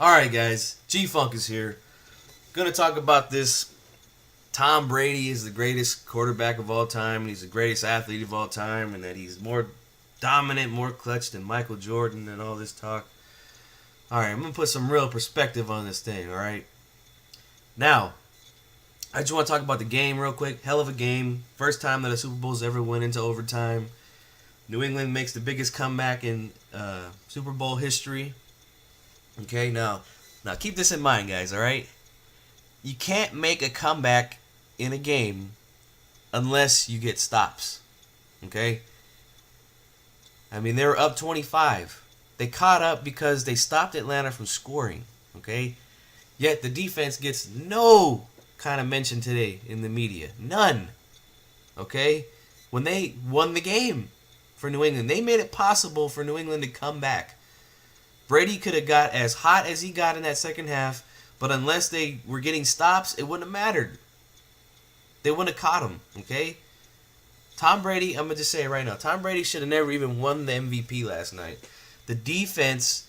Alright, guys, G-Funk is here. Gonna talk about this. Tom Brady is the greatest quarterback of all time, and he's the greatest athlete of all time, and that he's more dominant, more clutch than Michael Jordan, and all this talk. Alright, I'm gonna put some real perspective on this thing, alright? Now, I just want to talk about the game real quick. Hell of a game. First time that a Super Bowl's ever went into overtime. New England makes the biggest comeback in Super Bowl history. Okay, now keep this in mind, guys, alright? You can't make a comeback in a game unless you get stops. Okay? I mean, they were up 25. They caught up because they stopped Atlanta from scoring. Okay? Yet the defense gets no kind of mention today in the media. None. Okay? When they won the game for New England, they made it possible for New England to come back. Brady could have got as hot as he got in that second half, but unless they were getting stops, it wouldn't have mattered. They wouldn't have caught him, okay? Tom Brady, I'm going to just say it right now, Tom Brady should have never even won the MVP last night. The defense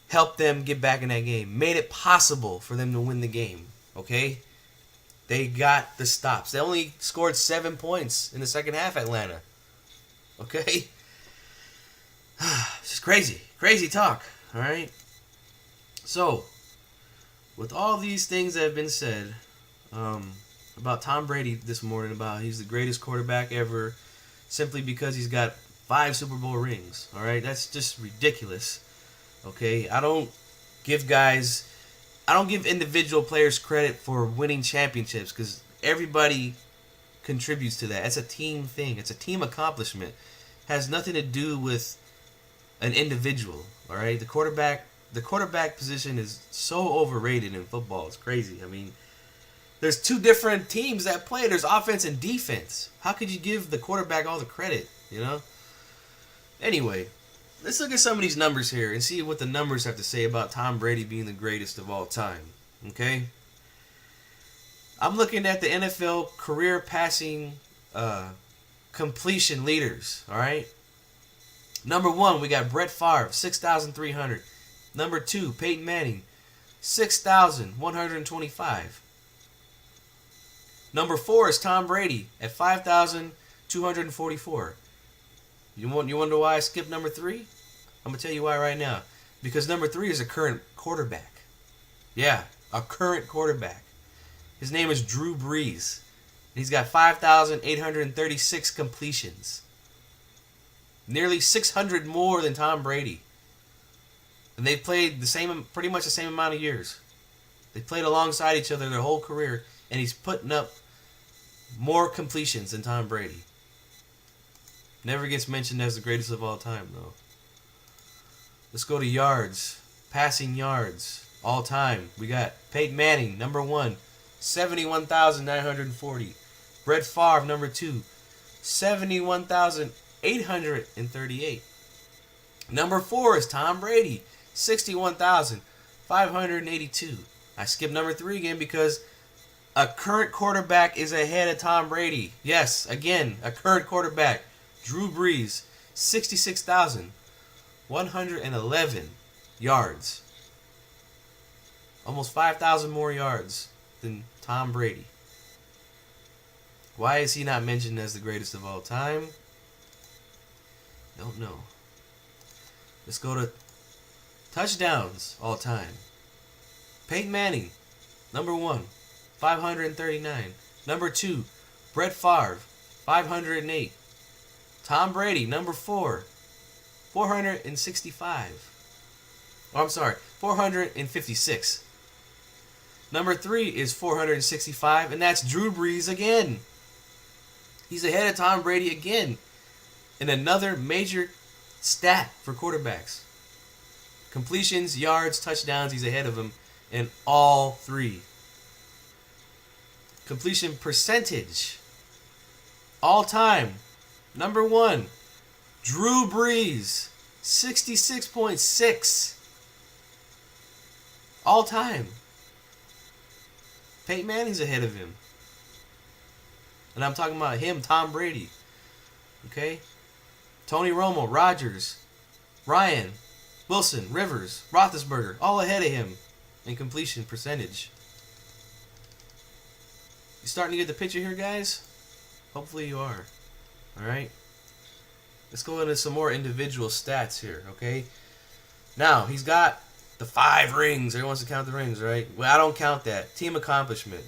helped them get back in that game, made it possible for them to win the game, okay? They got the stops. They only scored 7 points in the second half, Atlanta, okay? It's just crazy. Crazy talk, alright? So, with all these things that have been said about Tom Brady this morning, about he's the greatest quarterback ever, simply because he's got 5 Super Bowl rings, alright? That's just ridiculous, okay? I don't give individual players credit for winning championships, because everybody contributes to that. It's a team thing. It's a team accomplishment. It has nothing to do with an individual, all right? The quarterback position is so overrated in football. It's crazy. I mean, there's 2 different teams that play. There's offense and defense. How could you give the quarterback all the credit, you know? Anyway, let's look at some of these numbers here and see what the numbers have to say about Tom Brady being the greatest of all time, okay? I'm looking at the NFL career passing completion leaders, all right? Number 1, we got Brett Favre, 6,300. Number 2, Peyton Manning, 6,125. Number 4 is Tom Brady at 5,244. You wonder why I skipped number 3? I'm going to tell you why right now. Because number 3 is a current quarterback. Yeah, a current quarterback. His name is Drew Brees. He's got 5,836 completions. Nearly 600 more than Tom Brady. And they played pretty much the same amount of years. They played alongside each other their whole career, and he's putting up more completions than Tom Brady. Never gets mentioned as the greatest of all time, though. Let's go to yards. Passing yards. All time. We got Peyton Manning, number 1, 71,940. Brett Favre, number 2, 71,838. Number 4 is Tom Brady, 61,582. I skipped number 3 again because a current quarterback is ahead of Tom Brady. Yes, again, a current quarterback. Drew Brees, 66,111 yards. Almost 5,000 more yards than Tom Brady. Why is he not mentioned as the greatest of all time? Don't know. Let's go to touchdowns all time. Peyton Manning, number 1, 539. Number 2, Brett Favre, 508. Tom Brady, number 4, 465. Oh, I'm sorry, 456. Number 3 is 465, and that's Drew Brees again. He's ahead of Tom Brady again in another major stat for quarterbacks. Completions, yards, touchdowns, he's ahead of him in all 3. Completion percentage, all time, number 1, Drew Brees, 66.6. All time. Peyton Manning's ahead of him. And I'm talking about him, Tom Brady. Okay? Tony Romo, Rodgers, Ryan, Wilson, Rivers, Roethlisberger, all ahead of him in completion percentage. You starting to get the picture here, guys? Hopefully you are. Alright? Let's go into some more individual stats here, okay? Now, he's got the 5 rings. Everyone wants to count the rings, right? Well, I don't count that. Team accomplishment.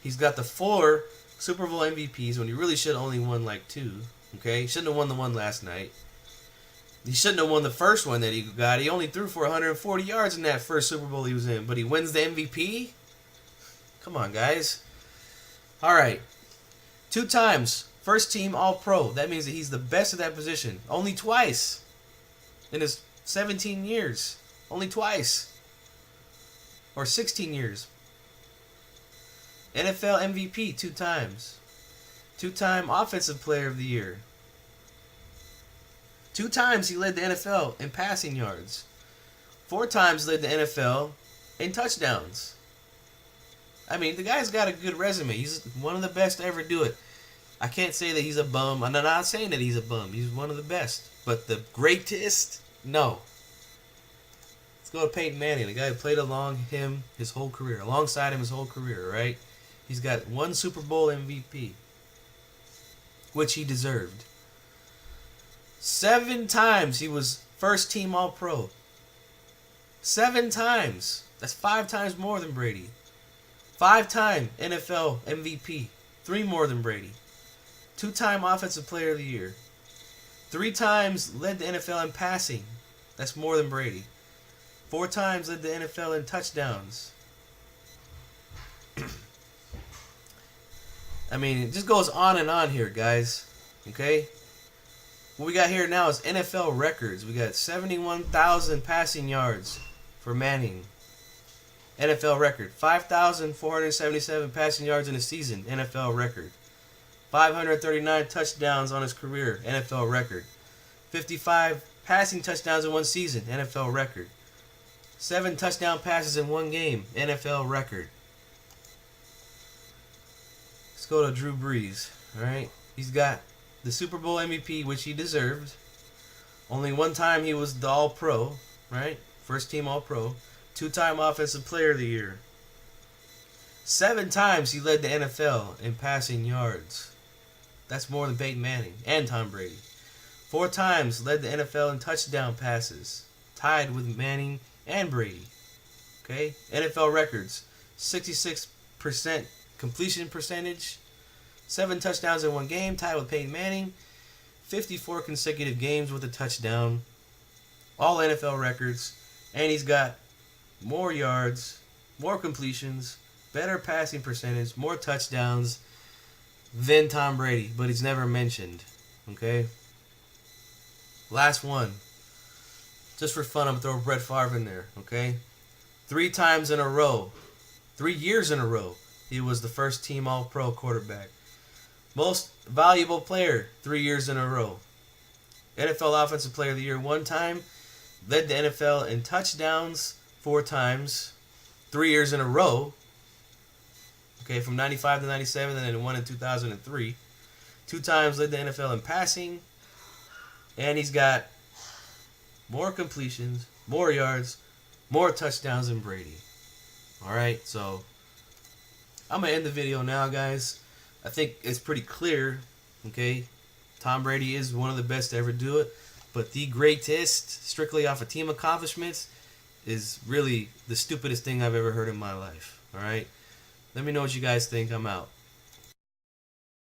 He's got the 4 Super Bowl MVPs when he really should have only won like 2, okay? He shouldn't have won the one last night. He shouldn't have won the first one that he got. He only threw for 140 yards in that first Super Bowl he was in, but he wins the MVP? Come on, guys. All right. 2 times first team All-Pro. That means that he's the best at that position. Only twice in his 17 years. Only twice. Or 16 years. NFL MVP 2 times. 2-time Offensive Player of the Year. 2 times he led the NFL in passing yards. 4 times led the NFL in touchdowns. I mean, the guy's got a good resume. He's one of the best to ever do it. I can't say that he's a bum. I'm not saying that he's a bum. He's one of the best. But the greatest? No. Let's go to Peyton Manning, the guy who played alongside him his whole career, right? He's got 1 Super Bowl MVP, which he deserved. 7 times he was first team All-Pro. 7 times. That's 5 times more than Brady. 5-time NFL MVP. 3 more than Brady. 2-time Offensive Player of the Year. 3 times led the NFL in passing. That's more than Brady. 4 times led the NFL in touchdowns. I mean, it just goes on and on here, guys. Okay? What we got here now is NFL records. We got 71,000 passing yards for Manning. NFL record. 5,477 passing yards in a season. NFL record. 539 touchdowns on his career. NFL record. 55 passing touchdowns in one season. NFL record. 7 touchdown passes in one game. NFL record. Let's go to Drew Brees. Alright? He's got the Super Bowl MVP, which he deserved. Only 1 time he was the All-Pro. Right? First team All-Pro. 2-time Offensive Player of the Year. 7 times he led the NFL in passing yards. That's more than Peyton Manning and Tom Brady. 4 times led the NFL in touchdown passes. Tied with Manning and Brady. Okay? NFL records. 66% completion percentage. 7 touchdowns in one game. Tied with Peyton Manning. 54 consecutive games with a touchdown. All NFL records. And he's got more yards, more completions, better passing percentage, more touchdowns than Tom Brady, but he's never mentioned. Okay? Last one. Just for fun, I'm going to throw Brett Favre in there. Okay? 3 times in a row, 3 years in a row, he was the first team All-Pro quarterback. Most valuable player, 3 years in a row. NFL Offensive Player of the Year 1 time. Led the NFL in touchdowns 4 times, 3 years in a row. Okay, from 95 to 97, and then 1 in 2003. 2 times led the NFL in passing. And he's got more completions, more yards, more touchdowns than Brady. Alright, so I'm going to end the video now, guys. I think it's pretty clear, okay? Tom Brady is one of the best to ever do it. But the greatest, strictly off of team accomplishments, is really the stupidest thing I've ever heard in my life. Alright? Let me know what you guys think. I'm out.